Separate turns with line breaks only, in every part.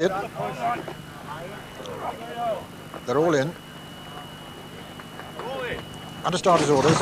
They're all in. Under starters orders,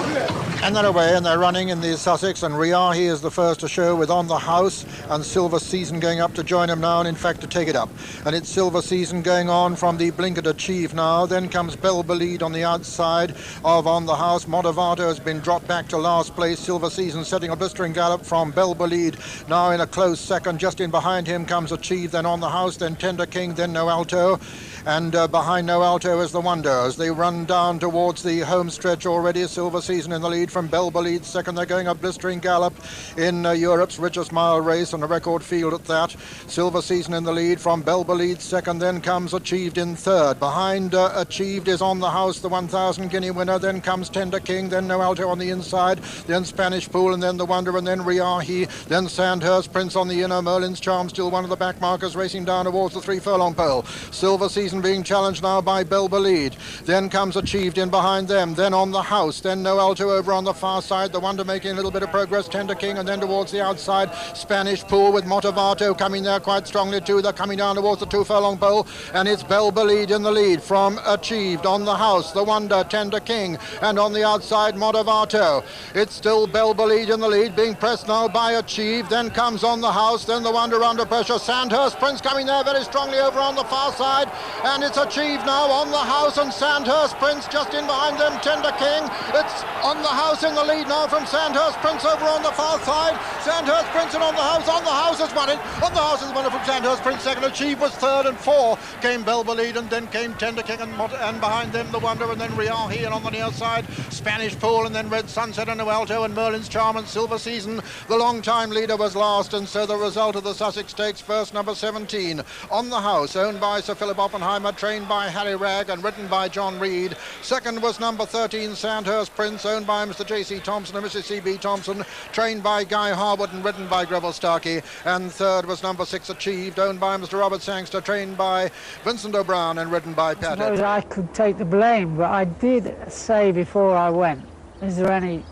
and they're away, and they're running in the Sussex, and Riahi is the first to show with On the House, and Silver Season going up to join him now, and in fact to take it up. And it's Silver Season going on from the Blinkered Achieve now. Then comes Belbeleed on the outside of On the House. Motivato has been dropped back to last place. Silver Season setting a blistering gallop from Belbeleed now in a close second. Just in behind him comes Achieve, then On the House, then Tender King, then No Alto. And behind No Alto is the Wonder as they run down towards the home stretch already. Silver Season in the lead from Belbeleed second. They're going a blistering gallop in Europe's richest mile race on a record field at that. Silver Season in the lead from Belbeleed second. Then comes Achieved in third. Behind Achieved is On the House, the 1,000 guinea winner. Then comes Tender King, then No Alto on the inside, then Spanish Pool, and then the Wonder, and then Riahi, then Sandhurst Prince on the inner. Merlin's Charm still one of the back markers racing down towards the 3 furlong pole. Silver Season being challenged now by Belbeleed. Then comes Achieved in behind them, then On the House, then No Alto over on the far side, the Wonder making a little bit of progress, Tender King, and then towards the outside Spanish Pool with Motivato coming there quite strongly too. They're coming down towards the 2 furlong pole, and it's Belbeleed in the lead from Achieved, On the House, the Wonder, Tender King, and on the outside Motivato. It's still Belbeleed in the lead, being pressed now by Achieved. Then comes On the House, then the Wonder under pressure. Sandhurst Prince coming there very strongly over on the far side, and it's Achieved now, On the House, and Sandhurst Prince just in behind them, Tender King. It's On the House in the lead now from Sandhurst Prince over on the far side. Sandhurst Prince and On the House. On the House has won it. On the House has won it from Sandhurst Prince second. Achieved was third, and 4 came Belbeleed, and then came Tender King, and behind them the Wonder, and then Riahi, and on the near side Spanish Pool, and then Red Sunset and No Alto, and Merlin's Charm, and Silver Season. The long-time leader was last, and so the result of the Sussex Stakes, first number 17, On the House, owned by Sir Philip Oppenheimer, trained by Harry Ragg and written by John Reed. Second was number 13, Sandhurst Prince, owned by Mr. J.C. Thompson and Mrs. C.B. Thompson, trained by Guy Harwood and written by Greville Starkey. And third was number 6, Achieved, owned by Mr. Robert Sangster, trained by Vincent O'Brien and written by Pat.
I suppose I could take the blame, but I did say before I went, is there any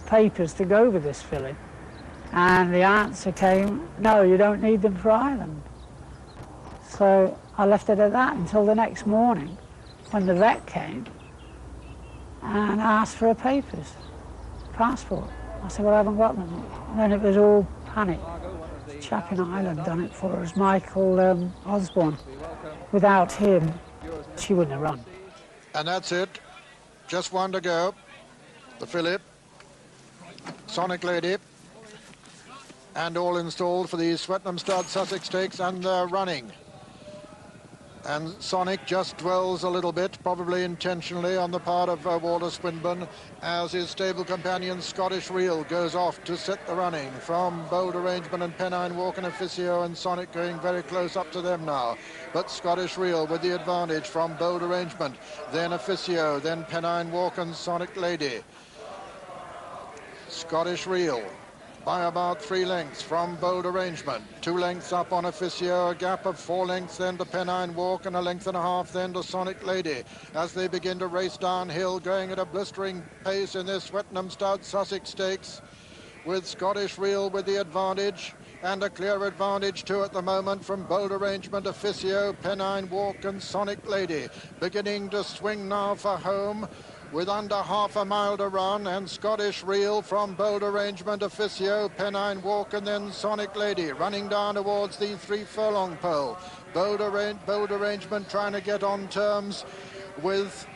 papers to go with this filly? And the answer came, no, you don't need them for Ireland. So I left it at that until the next morning when the vet came and asked for her papers, passport. I said, well, I haven't got them. And then it was all panic. The chap in Ireland done it for us, Michael Osborne. Without him, she wouldn't have run.
And that's it. Just one to go. The Philip, Sonic Lady, and all installed for the Swettenham Stud Sussex Stakes, and they're running. And Sonic just dwells a little bit, probably intentionally, on the part of Walter Swinburne, as his stable companion Scottish Reel goes off to set the running from Bold Arrangement and Pennine Walk and Officio, and Sonic going very close up to them now. But Scottish Reel with the advantage from Bold Arrangement, then Officio, then Pennine Walk and Sonic Lady. Scottish Reel by about 3 lengths from Bold Arrangement, 2 lengths up on Officio, a gap of 4 lengths then to Pennine Walk, and 1.5 lengths then to Sonic Lady, as they begin to race downhill, going at a blistering pace in this Swettenham Stud Sussex Stakes, with Scottish Reel with the advantage, and a clear advantage too at the moment from Bold Arrangement, Officio, Pennine Walk and Sonic Lady, beginning to swing now for home, with under half a mile to run, and Scottish Reel from Bold Arrangement, Officio, Pennine Walk, and then Sonic Lady running down towards the 3 furlong pole. Bold Arrangement trying to get on terms with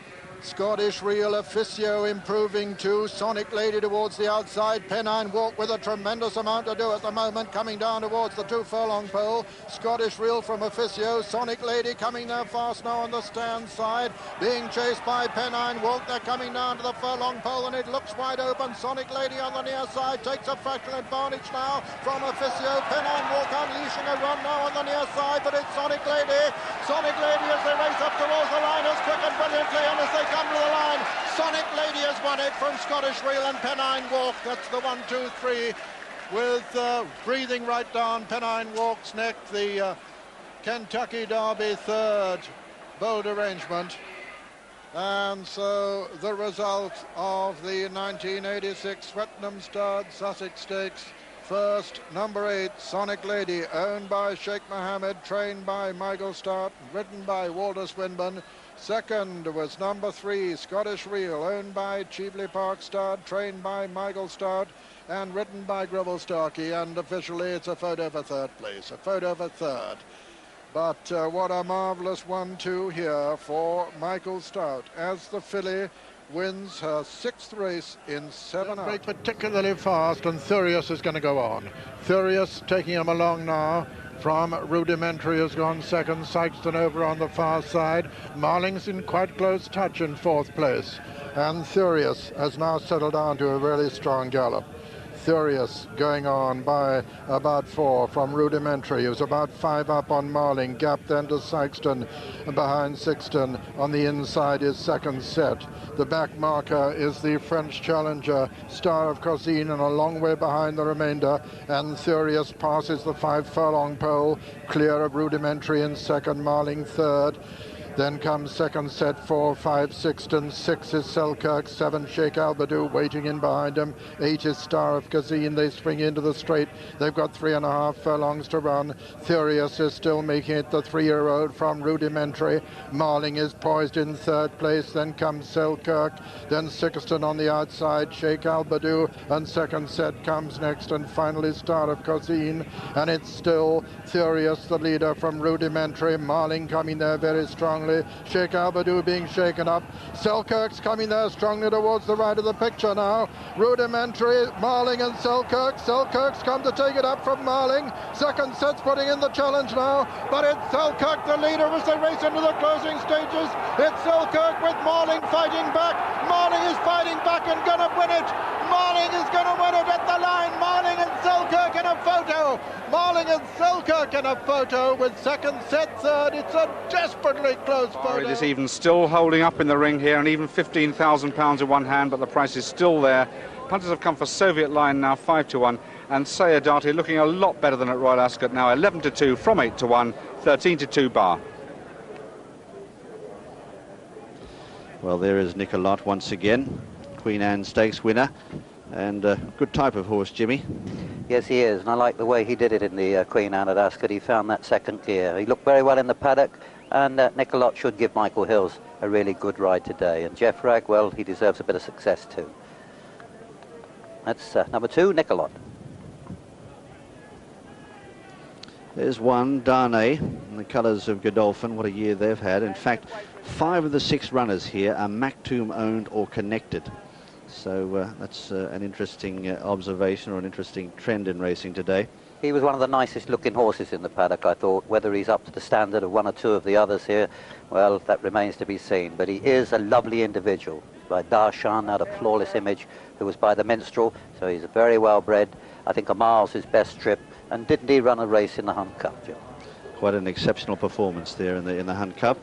Scottish Reel, Officio improving too, Sonic Lady towards the outside, Pennine Walk with a tremendous amount to do at the moment, coming down towards the 2 furlong pole. Scottish Reel from Officio, Sonic Lady coming there fast now on the stand side, being chased by Pennine Walk. They're coming down to the furlong pole, and it looks wide open. Sonic Lady on the near side takes a fractional advantage now from Officio. Pennine Walk unleashing a run now on the near side, but it's Sonic Lady. Sonic Lady, as they race up towards the line, has quickened brilliantly, and as they come to the line, Sonic Lady has won it from Scottish Reel and Pennine Walk. That's the 1, 2, 3, with breathing right down Pennine Walk's neck. The Kentucky Derby third, Bold Arrangement. And so the result of the 1986 Swettenham Stud Sussex Stakes, First, number 8, Sonic Lady, owned by Sheikh Mohammed, trained by Michael Stout, ridden by Walter Swinburne. Second was number 3, Scottish Reel, owned by Cheveley Park Stud, trained by Michael Stout, and ridden by Gribble Starkey. And officially, it's a photo for third place, a photo for third. But what a marvellous 1-2 here for Michael Stout as the filly wins her 6th race in 7 hours. Particularly fast, and Thurius is going to go on. Thurius taking him along now. From Rudimentary has gone second, Sykeston over on the far side. Marling's in quite close touch in 4th place. And Thurius has now settled down to a really strong gallop. Thurius going on by about 4 from Rudimentary. He was about 5 up on Marling. Gap then to Sykeston, and behind Sixton on the inside is second set. The back marker is the French challenger Star of Cosine, and a long way behind the remainder. And Thurius passes the 5 furlong pole, clear of Rudimentary in second, Marling third. Then comes second set, 4, 5, Sixton, 6 is Selkirk, 7 Sheikh Albadou waiting in behind him, 8 is Star of Kazin. They spring into the straight. They've got 3.5 furlongs to run. Thurius is still making it, the 3-year-old from Rudimentary. Marling is poised in 3rd place. Then comes Selkirk, then Sixton on the outside, Sheikh Albadou, and second set comes next, and finally Star of Kazin. And it's still Thurius, the leader from Rudimentary. Marling coming there very strongly. Sheikh Albadou being shaken up. Selkirk's coming there strongly towards the right of the picture now. Rudimentary, Marling and Selkirk. Selkirk's come to take it up from Marling. Second set's putting in the challenge now, but it's Selkirk the leader as they race into the closing stages. It's Selkirk with Marling fighting back. Marling is fighting back and gonna win it. Marling is gonna win it at the line. Marling and Selkirk in a photo. Marling and Selkirk in a photo with second set third. It's a desperately close photo.
This even still holding up in the ring here, and even £15,000 in one hand, but the price is still there. Punters have come for Soviet Line now, 5-1, and Sayadati looking a lot better than at Royal Ascot now, 11-2 from 8-1, 13-2 bar.
Well, there is Nicolot once again, Queen Anne Stakes winner, and a good type of horse, Jimmy.
Yes, he is, and I like the way he did it in the Queen Anne at Ascot. He found that second gear. He looked very well in the paddock, and Nicolot should give Michael Hills a really good ride today. And Jeff Ragg, well, he deserves a bit of success too. That's number 2, Nicolot.
There's one, Darnay, in the colours of Godolphin. What a year they've had. In fact, 5 of the 6 runners here are Maktoum owned or connected. So that's an interesting observation, or an interesting trend in racing today.
He was one of the nicest looking horses in the paddock, I thought. Whether he's up to the standard of 1 or 2 of the others here, well, that remains to be seen. But he is a lovely individual. By Darshan, out of Flawless Image, who was by the Minstrel, so he's a very well bred. I think a mile's his best trip. And didn't he run a race in the Hunt Cup, Joe?
Quite an exceptional performance there in the Hunt Cup.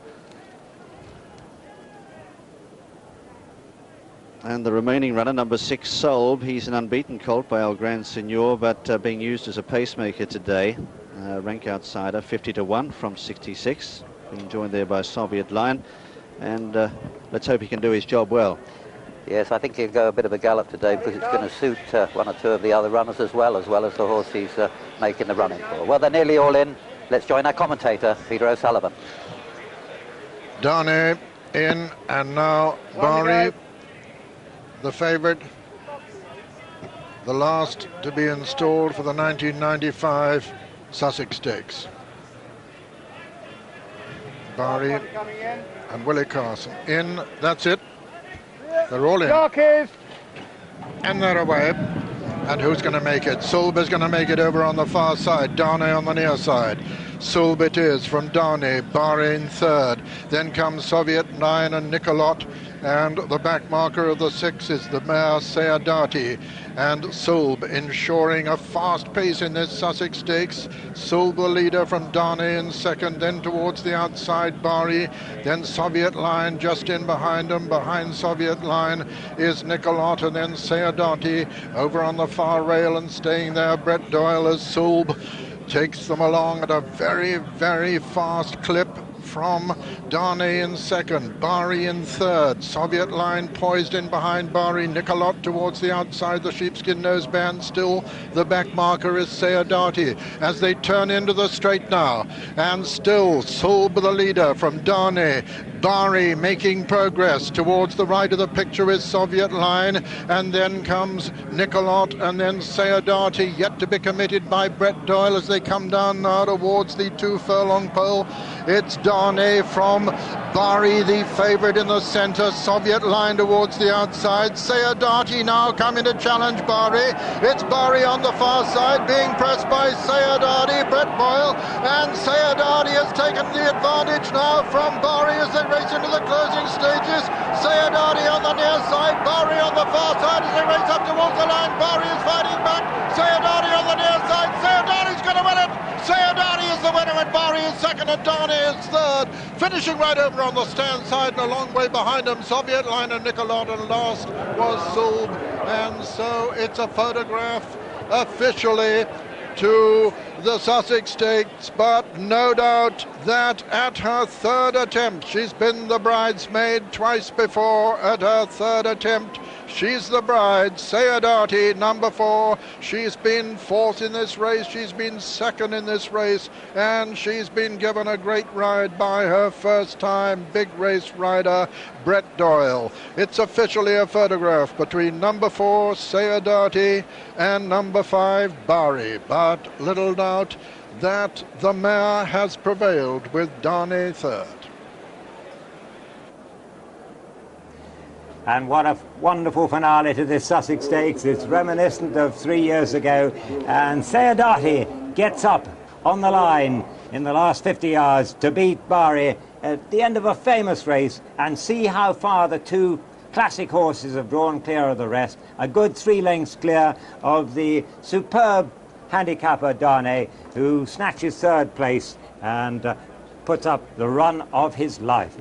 And the remaining runner, number 6, Solb. He's an unbeaten colt by El Grand Senor, but being used as a pacemaker today. Rank outsider, 50-1 from 66. Being joined there by Soviet Line. And let's hope he can do his job well.
Yes, I think he'll go a bit of a gallop today, because it's going to suit 1 or 2 of the other runners as well as the horse he's making the running for. Well, they're nearly all in. Let's join our commentator, Peter O'Sullivan.
Darnay in, and now Barry, the favourite, the last to be installed for the 1995 Sussex Stakes. Barry and Willie Carson in, that's it. They're all in.
Jockeys.
And they're away. And who's going to make it? Sulb is going to make it over on the far side. Darnay on the near side. Sulb it is from Darnay. Barry in third. Then comes Soviet Line and Nicolot. And the back marker of the 6 is the mare Sayadati. And Sulb ensuring a fast pace in this Sussex Stakes. Sulb the leader from Darnay in second, then towards the outside Bari, then Soviet Line just in behind them. Behind Soviet Line is Nicolot, and then Sayadati over on the far rail and staying there. Brett Doyle as Sulb takes them along at a very, very fast clip from Darnay in second, Bari in third, Soviet Line poised in behind Bari, Nicolot towards the outside, the sheepskin noseband still, the back marker is Sayadati as they turn into the straight now, and still Sulb the leader from Darnay, Bari making progress, towards the right of the picture is Soviet Line, and then comes Nicolot, and then Sayadati, yet to be committed by Brett Doyle as they come down now towards the 2 furlong pole. It's Darnay from Bari, the favourite in the centre, Soviet Line towards the outside, Sayadati now coming to challenge Bari. It's Bari on the far side being pressed by Sayadati, Brett Boyle, and Sayadati has taken the advantage now from Bari as they race into the closing stages. Sayadati on the near side, Bari on the far side as they race up towards the line. Bari is fighting back, Sayadati on the near side, Sayadati's going to win it. Sayadati is the winner and Bari is second and Darnay is third. Finishing right over on the stand side and a long way behind him, Soviet Line and Nicolot, and last was Sulb. And so it's a photograph officially to the Sussex Stakes, but no doubt that at her third attempt, she's been the bridesmaid twice before. At her third attempt, she's the bride. Sayadati, number 4, she's been fourth in this race, she's been second in this race, and she's been given a great ride by her first time big race rider, Brett Doyle. It's officially a photograph between number 4, Sayadati, and number 5, Bari, but little doubt that the mare has prevailed with Darnay third.
And what a wonderful finale to this Sussex Stakes. It's reminiscent of 3 years ago. And Sayadati gets up on the line in the last 50 yards to beat Bari at the end of a famous race, and see how far the two classic horses have drawn clear of the rest. A good 3 lengths clear of the superb handicapper Darnay, who snatches third place and puts up the run of his life.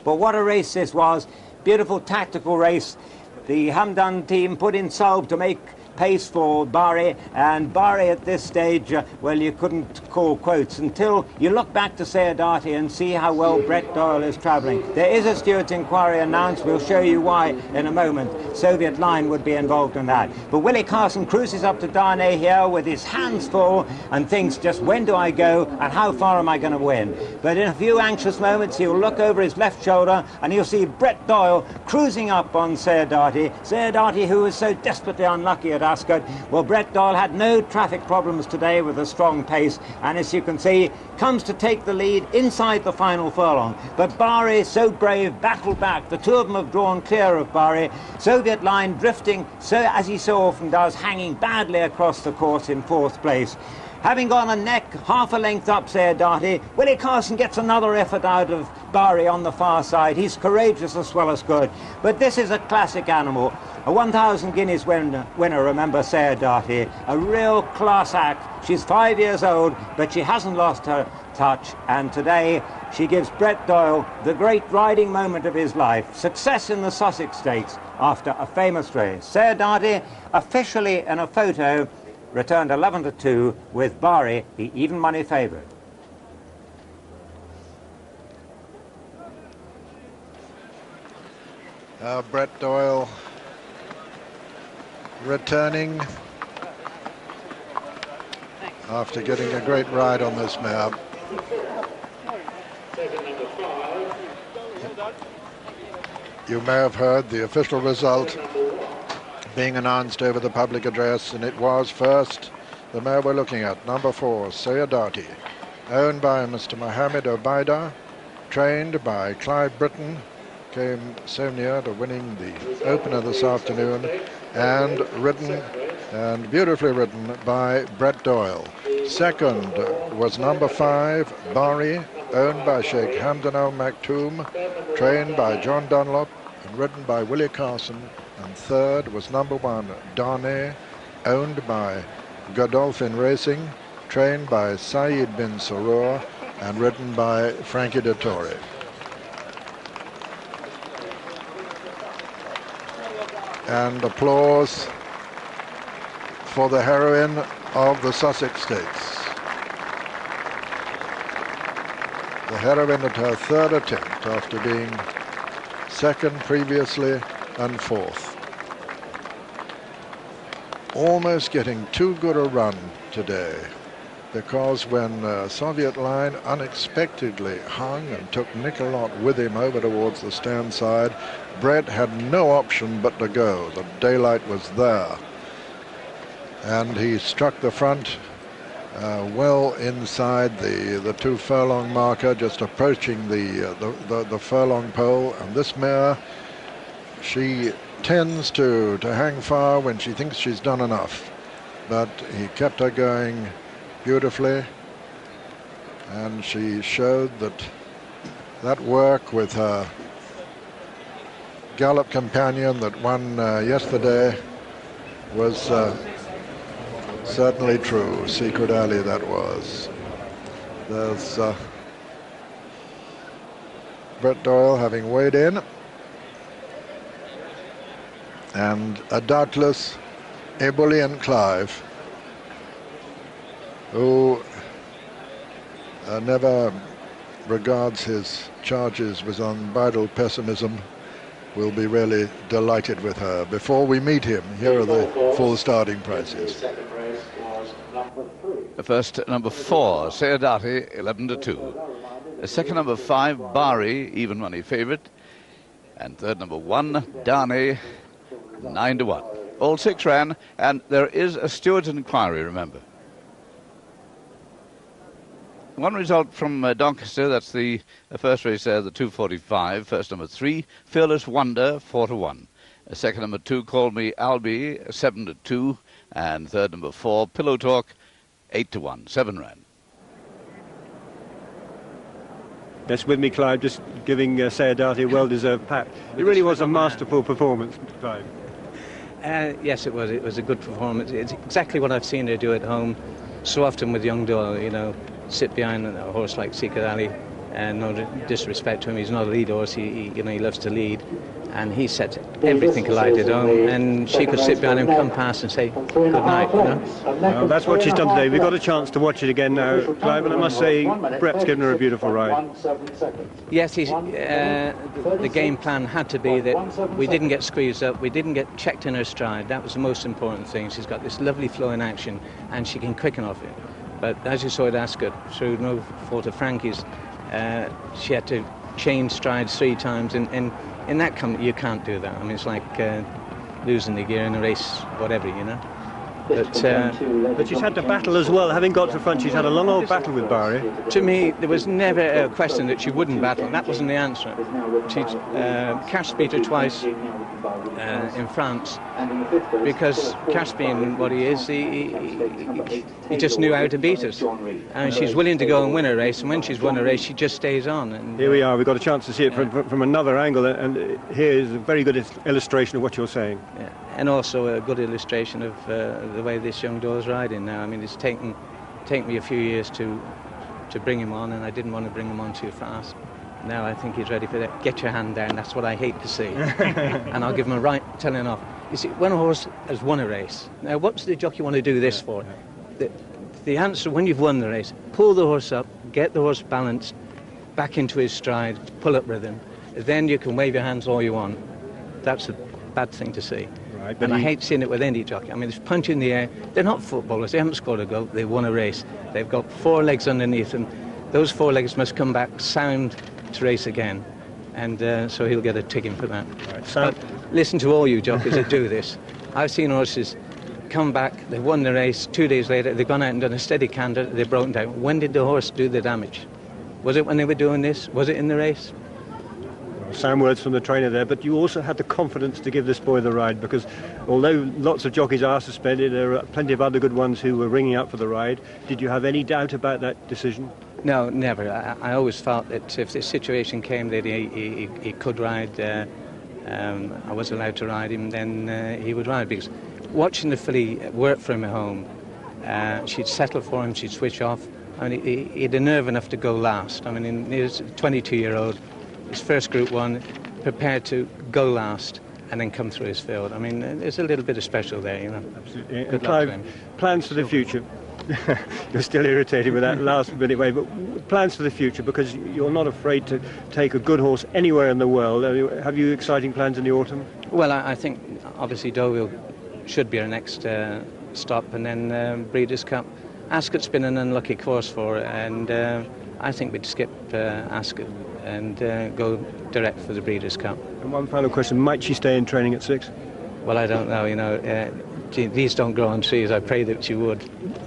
But what a race this was. Beautiful tactical race. The Hamdan team put in Sulb to make pace for Bari, and Bari at this stage, well, you couldn't call quotes until you look back to Sayadati and see how well Brett Doyle is travelling. There is a steward's inquiry announced. We'll show you why in a moment. Soviet Line would be involved in that. But Willie Carson cruises up to Darnay here with his hands full and thinks, just when do I go and how far am I going to win? But in a few anxious moments he'll look over his left shoulder and he'll see Brett Doyle cruising up on Sayadati. Sayadati, who was so desperately unlucky at Ascot. Well, Brett Doyle had no traffic problems today with a strong pace, and as you can see, comes to take the lead inside the final furlong. But Bari, so brave, battled back. The two of them have drawn clear of Bari. Soviet Line drifting, so as he so often does, hanging badly across the course in 4th place. Having gone a neck, half a length up Sayadati, Willie Carson gets another effort out of Bari on the far side. He's courageous as well as good. But this is a classic animal. A 1,000 guineas winner, remember, Sayadati. A real class act. She's 5 years old, but she hasn't lost her touch. And today, she gives Brett Doyle the great riding moment of his life. Success in the Sussex Stakes after a famous race. Sayadati, officially in a photo, returned 11-2 with Bari, the even money favourite.
Brett Doyle returning after getting a great ride on this mare. You may have heard the official result being announced over the public address, and it was first the mare we're looking at, number 4, Sayadati, owned by Mr. Mohammed Obaida, trained by Clive Britton, came so near to winning the opener this afternoon, and ridden, and beautifully ridden, by Brett Doyle. Second was number 5, Bari, owned by Sheikh Hamdan Al Maktoum, trained by John Dunlop and ridden by Willie Carson. And third was number 1, Darnay, owned by Godolphin Racing, trained by Saeed bin Sarur and ridden by Frankie Dettori. And applause for the heroine of the Sussex Stakes. The heroine at her third attempt after being second previously and fourth. Almost getting too good a run today, because when Soviet Line unexpectedly hung and took Nicolot with him over towards the stand side, Brett had no option but to go. The daylight was there. And he struck the front well inside the 2 furlong marker, just approaching the furlong pole. And this mare, she tends to hang far when she thinks she's done enough. But he kept her going beautifully, and she showed that work with her gallop companion that won yesterday was certainly true. Secret Alley, that was. There's Brett Doyle having weighed in, and a doubtless ebullient Clive, who never regards his charges with unbridled pessimism, will be really delighted with her. Before we meet him, here are the full starting prices.
The first, number 4, Sayadati, 11-2. The second, number 5, Bari, even money favourite. And third, number 1, Dani, 9-1. All 6 ran, and there is a steward's inquiry, remember. One result from Doncaster, that's the first race there, the 2:45. First, number 3, Fearless Wonder, 4-1. Second, number 2, Call Me Albi, 7-2. And third, number 4, Pillow Talk, 8-1. 7 ran.
That's with me, Clive, just giving Sayadati a well-deserved pat. It really was a masterful performance, Clive.
Yes, it was. It was a good performance. It's exactly what I've seen her do at home so often with young Doyle, you know, sit behind a horse like Secret Alley, and no disrespect to him, he's not a lead horse, he loves to lead, and he set everything alight at home, and she could sit behind him, come past and say good night, you know.
Well, that's what she's done today. We've got a chance to watch it again now, Clive, and I must say Brett's given her a beautiful ride.
Yes, the game plan had to be that we didn't get squeezed up, we didn't get checked in her stride. That was the most important thing. She's got this lovely flow in action, and she can quicken off it. But as you saw at Ascot, through no fault of Frankie's, she had to change strides 3 times, and in that company you can't do that. I mean, it's like losing the gear in a race, whatever, you know.
But she's had to battle as well. Having got to the front, she's had a long old battle with Barry.
To me, there was never a question that she wouldn't battle, and that wasn't the answer. She Cash beat her twice in France, because Cash, being what he is, he just knew how to beat us. And she's willing to go and win a race, and when she's won a race, she just stays on. And
here we are. We've got a chance to see it from another angle, and here is a very good illustration of what you're saying.
Yeah. And also a good illustration of the way this young doe's riding now. I mean, it's taken me a few years to bring him on, and I didn't want to bring him on too fast. Now I think he's ready for that. Get your hand down. That's what I hate to see. And I'll give him a right telling off. You see, when a horse has won a race, now what's the jockey want to do this for? The answer, when you've won the race, pull the horse up, get the horse balanced, back into his stride, pull up rhythm. Then you can wave your hands all you want. That's a bad thing to see. Right, and I hate seeing it with any jockey. I mean, it's punch in the air. They're not footballers. They haven't scored a goal. They won a race. They've got 4 legs underneath them. Those 4 legs must come back sound to race again. And so he'll get a ticking for that. Right, so listen to all you jockeys that do this. I've seen horses come back, they've won the race, 2 days later, they've gone out and done a steady canter, they've broken down. When did the horse do the damage? Was it when they were doing this? Was it in the race?
Sound words from the trainer there, but you also had the confidence to give this boy the ride, because although lots of jockeys are suspended, there are plenty of other good ones who were ringing out for the ride. Did you have any doubt about that decision?
No, never. I always felt that if the situation came that he could ride, I was allowed to ride him, then he would ride, because watching the filly work for him at home, she'd settle for him, she'd switch off. I mean, he had the nerve enough to go last. I mean, he was a 22-year-old, his first Group 1, prepared to go last and then come through his field. I mean, there's a little bit of special there, you know.
Absolutely. And Clive, plans for the future? You're still irritated with that last minute way, but plans for the future, because you're not afraid to take a good horse anywhere in the world. Have you exciting plans in the autumn?
Well, I think obviously Deauville should be our next stop, and then Breeders' Cup. Ascot's been an unlucky course for it, and I think we'd skip Ascot and go direct for the Breeders' Cup.
And one final question, might she stay in training at 6?
Well, I don't know, you know, these don't grow on trees. I pray that she would.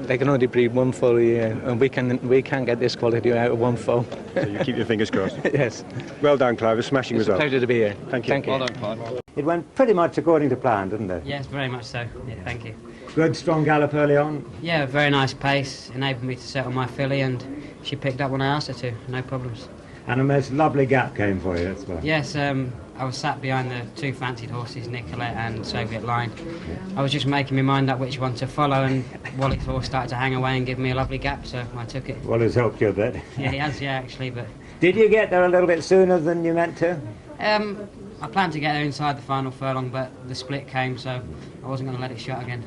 They can only breed one foal a year, and we can't get this quality out of one foal.
So you keep your fingers crossed.
Yes.
Well done, Clive, a smashing result.
It's a pleasure to be here.
Thank you.
Thank you.
Well done, Clive.
It went pretty much according to plan, didn't it?
Yes, very much so. Yeah, thank you.
Good, strong gallop early on.
Yeah, very nice pace, enabled me to settle my filly, and she picked up when I asked her to, no problems.
And a most lovely gap came for you as well.
Yes, I was sat behind the two fancied horses, Nicolette and Soviet Line. I was just making my mind up which one to follow, and Wally's horse started to hang away and give me a lovely gap, so I took it.
Wally's helped you a bit.
Yeah, he has, yeah, actually, but...
Did you get there a little bit sooner than you meant to?
I planned to get there inside the final furlong, but the split came, so I wasn't going to let it shut again.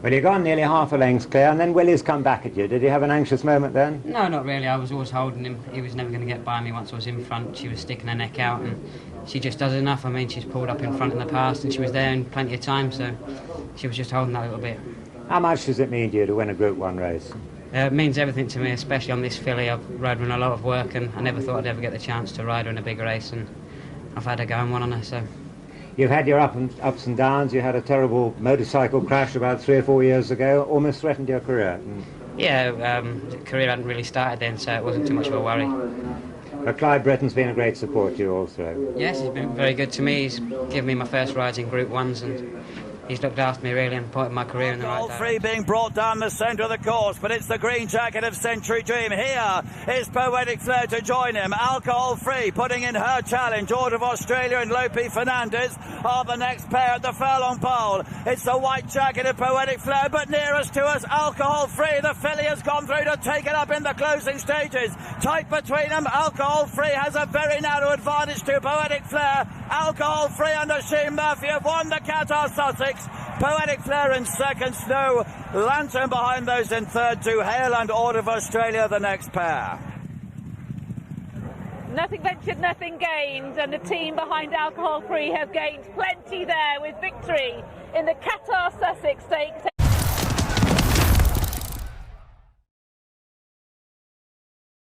Well, you've gone nearly half a length clear, and then Willie's come back at you. Did you have an anxious moment then?
No, not really. I was always holding him. He was never going to get by me once I was in front. She was sticking her neck out, and she just does enough. I mean, she's pulled up in front in the past, and she was there in plenty of time, so she was just holding that little bit.
How much does it mean to you to win a Group 1 race?
It means everything to me, especially on this filly. I've rode her in a lot of work, and I never thought I'd ever get the chance to ride her in a big race, and I've had her go and won on her, so...
You've had your ups and downs. You had a terrible motorcycle crash about 3 or 4 years ago, almost threatened your career.
Yeah, the career hadn't really started then, so it wasn't too much of a worry.
But Clive Britton's been a great support to you also.
Yes, he's been very good to me. He's given me my first rides in Group 1s, and he's looked after me really and pointed my career in the right direction.
Free being brought down the centre of the course, but it's the green jacket of Century Dream. Here is Poetic Fleur to join him. Alcohol Free putting in her challenge. Order of Australia and Lope Fernandez are the next pair at the furlong pole. It's the white jacket of Poetic Fleur, but nearest to us, Alcohol Free. The filly has gone through to take it up in the closing stages. Tight between them, Alcohol Free has a very narrow advantage to Poetic Fleur. Alcohol Free under Sheen Murphy have won the Qatar Sussex. Poetic Fleur in second, Snow Lantern behind those in third, to Hale and Order of Australia the next pair.
Nothing ventured, nothing gained, and the team behind Alcohol Free have gained plenty there with victory in the Qatar Sussex Stakes.